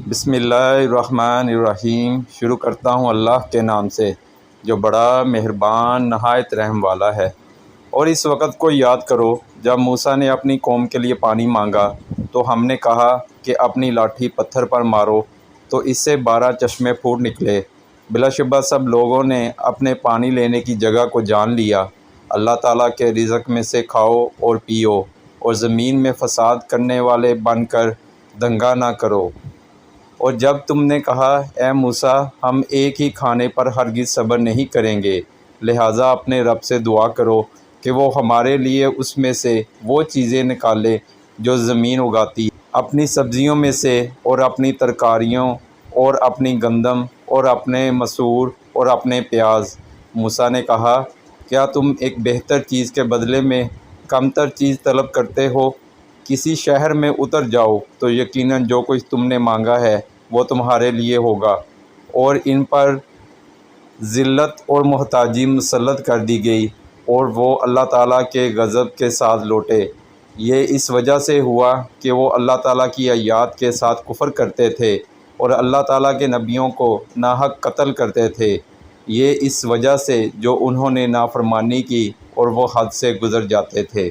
بسم اللہ الرحمن الرحیم۔ شروع کرتا ہوں اللہ کے نام سے جو بڑا مہربان نہایت رحم والا ہے۔ اور اس وقت کو یاد کرو جب موسیٰ نے اپنی قوم کے لیے پانی مانگا تو ہم نے کہا کہ اپنی لاٹھی پتھر پر مارو تو اس سے 12 چشمے پھوٹ نکلے۔ بلا شبہ سب لوگوں نے اپنے پانی لینے کی جگہ کو جان لیا۔ اللہ تعالیٰ کے رزق میں سے کھاؤ اور پیو اور زمین میں فساد کرنے والے بن کر دنگا نہ کرو۔ اور جب تم نے کہا اے موسیٰ ہم ایک ہی کھانے پر ہرگز صبر نہیں کریں گے، لہٰذا اپنے رب سے دعا کرو کہ وہ ہمارے لیے اس میں سے وہ چیزیں نکالے جو زمین اگاتی ہے، اپنی سبزیوں میں سے اور اپنی ترکاریوں اور اپنی گندم اور اپنے مسور اور اپنے پیاز۔ موسیٰ نے کہا کیا تم ایک بہتر چیز کے بدلے میں کمتر چیز طلب کرتے ہو؟ کسی شہر میں اتر جاؤ تو یقیناً جو کچھ تم نے مانگا ہے وہ تمہارے لیے ہوگا، اور ان پر ذلت اور محتاجی مسلط کر دی گئی اور وہ اللہ تعالیٰ کے غضب کے ساتھ لوٹے۔ یہ اس وجہ سے ہوا کہ وہ اللہ تعالیٰ کی آیات کے ساتھ کفر کرتے تھے اور اللہ تعالیٰ کے نبیوں کو ناحق قتل کرتے تھے۔ یہ اس وجہ سے جو انہوں نے نافرمانی کی اور وہ حد سے گزر جاتے تھے۔